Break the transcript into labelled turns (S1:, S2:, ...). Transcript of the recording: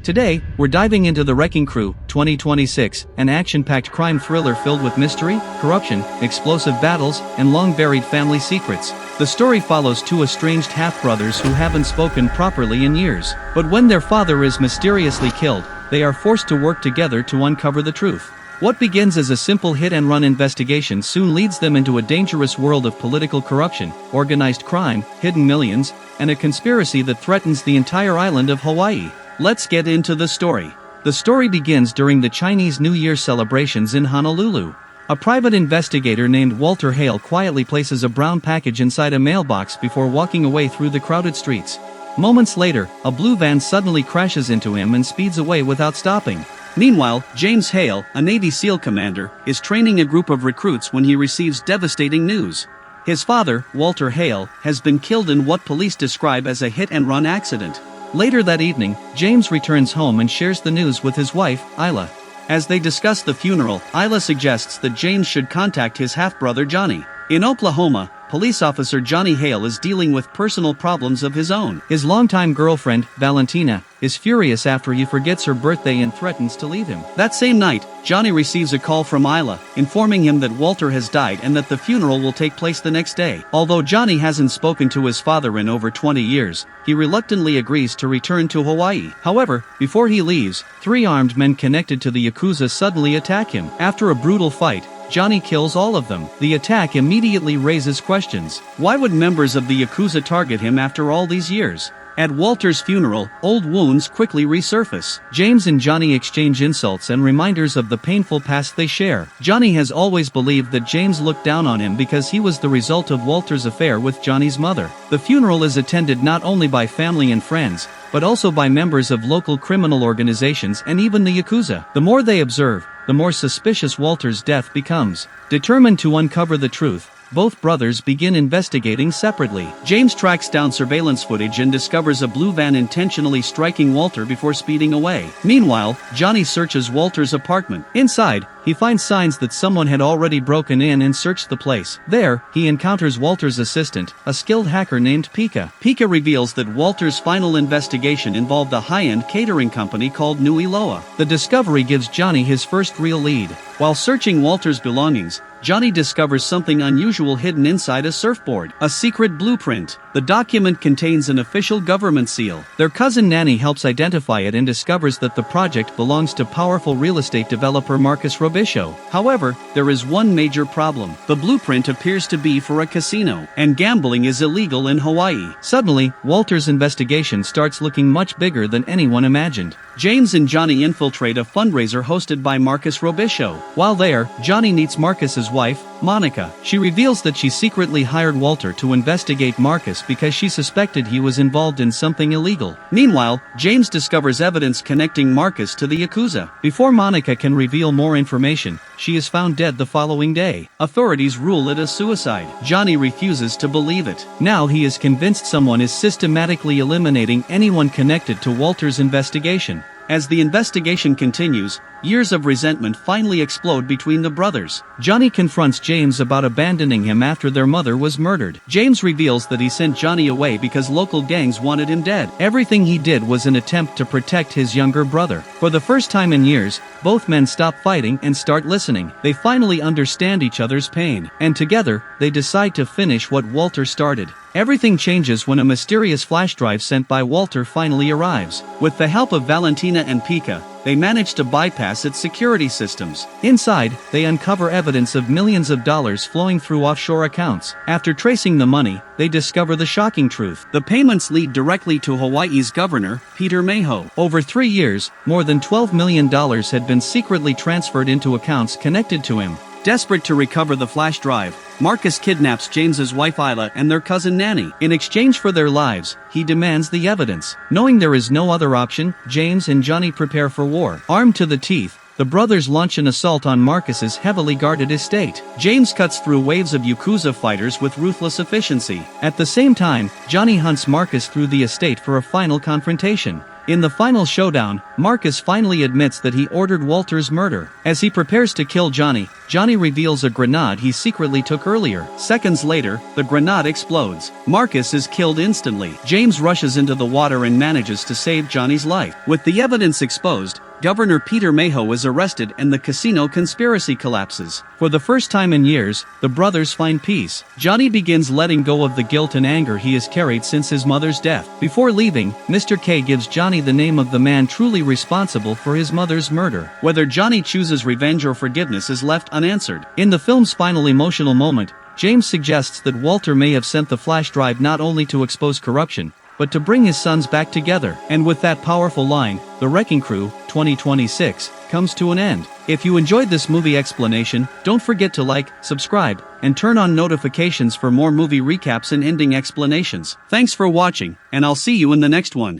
S1: Today, we're diving into The Wrecking Crew, 2026, an action-packed crime thriller filled with mystery, corruption, explosive battles, and long-buried family secrets. The story follows two estranged half-brothers who haven't spoken properly in years. But when their father is mysteriously killed, they are forced to work together to uncover the truth. What begins as a simple hit-and-run investigation soon leads them into a dangerous world of political corruption, organized crime, hidden millions, and a conspiracy that threatens the entire island of Hawaii. Let's get into the story. The story begins during the Chinese New Year celebrations in Honolulu. A private investigator named Walter Hale quietly places a brown package inside a mailbox before walking away through the crowded streets. Moments later, a blue van suddenly crashes into him and speeds away without stopping. Meanwhile, James Hale, a Navy SEAL commander, is training a group of recruits when he receives devastating news. His father, Walter Hale, has been killed in what police describe as a hit-and-run accident. Later that evening, James returns home and shares the news with his wife, Isla. As they discuss the funeral, Isla suggests that James should contact his half-brother Johnny. In Oklahoma, police officer Johnny Hale is dealing with personal problems of his own. His longtime girlfriend, Valentina, is furious after he forgets her birthday and threatens to leave him. That same night, Johnny receives a call from Isla, informing him that Walter has died and that the funeral will take place the next day. Although Johnny hasn't spoken to his father in over 20 years, he reluctantly agrees to return to Hawaii. However, before he leaves, three armed men connected to the Yakuza suddenly attack him. After a brutal fight, Johnny kills all of them. The attack immediately raises questions. Why would members of the Yakuza target him after all these years? At Walter's funeral, old wounds quickly resurface. James and Johnny exchange insults and reminders of the painful past they share. Johnny has always believed that James looked down on him because he was the result of Walter's affair with Johnny's mother. The funeral is attended not only by family and friends, but also by members of local criminal organizations and even the Yakuza. The more they observe, the more suspicious Walter's death becomes. Determined to uncover the truth, both brothers begin investigating separately. James tracks down surveillance footage and discovers a blue van intentionally striking Walter before speeding away. Meanwhile, Johnny searches Walter's apartment. Inside, he finds signs that someone had already broken in and searched the place. There, he encounters Walter's assistant, a skilled hacker named Pika. Pika reveals that Walter's final investigation involved a high-end catering company called Nui Loa. The discovery gives Johnny his first real lead. While searching Walter's belongings, Johnny discovers something unusual hidden inside a surfboard, a secret blueprint. The document contains an official government seal. Their cousin Nanny helps identify it and discovers that the project belongs to powerful real estate developer Marcus Robichaud. However, there is one major problem. The blueprint appears to be for a casino, and gambling is illegal in Hawaii. Suddenly, Walter's investigation starts looking much bigger than anyone imagined. James and Johnny infiltrate a fundraiser hosted by Marcus Robichaud. While there, Johnny meets Marcus's wife, Monica. She reveals that she secretly hired Walter to investigate Marcus because she suspected he was involved in something illegal. Meanwhile, James discovers evidence connecting Marcus to the Yakuza. Before Monica can reveal more information, she is found dead the following day. Authorities rule it a suicide. Johnny refuses to believe it. Now he is convinced someone is systematically eliminating anyone connected to Walter's investigation. As the investigation continues, years of resentment finally explode between the brothers. Johnny confronts James about abandoning him after their mother was murdered. James reveals that he sent Johnny away because local gangs wanted him dead. Everything he did was an attempt to protect his younger brother. For the first time in years, both men stop fighting and start listening. They finally understand each other's pain, and together, they decide to finish what Walter started. Everything changes when a mysterious flash drive sent by Walter finally arrives. With the help of Valentina and Pika, they manage to bypass its security systems. Inside, they uncover evidence of millions of dollars flowing through offshore accounts. After tracing the money, they discover the shocking truth. The payments lead directly to Hawaii's governor, Peter Mayhew. Over 3 years, more than $12 million had been secretly transferred into accounts connected to him. Desperate to recover the flash drive, Marcus kidnaps James's wife Isla and their cousin Nanny. In exchange for their lives, he demands the evidence. Knowing there is no other option, James and Johnny prepare for war. Armed to the teeth, the brothers launch an assault on Marcus's heavily guarded estate. James cuts through waves of Yakuza fighters with ruthless efficiency. At the same time, Johnny hunts Marcus through the estate for a final confrontation. In the final showdown, Marcus finally admits that he ordered Walter's murder. As he prepares to kill Johnny, Johnny reveals a grenade he secretly took earlier. Seconds later, the grenade explodes. Marcus is killed instantly. James rushes into the water and manages to save Johnny's life. With the evidence exposed, Governor Peter Mayhew is arrested and the casino conspiracy collapses. For the first time in years, the brothers find peace. Johnny begins letting go of the guilt and anger he has carried since his mother's death. Before leaving, Mr. K gives Johnny the name of the man truly responsible for his mother's murder. Whether Johnny chooses revenge or forgiveness is left unanswered. In the film's final emotional moment, James suggests that Walter may have sent the flash drive not only to expose corruption, but to bring his sons back together. And with that powerful line, The Wrecking Crew, 2026, comes to an end. If you enjoyed this movie explanation, don't forget to like, subscribe, and turn on notifications for more movie recaps and ending explanations. Thanks for watching, and I'll see you in the next one.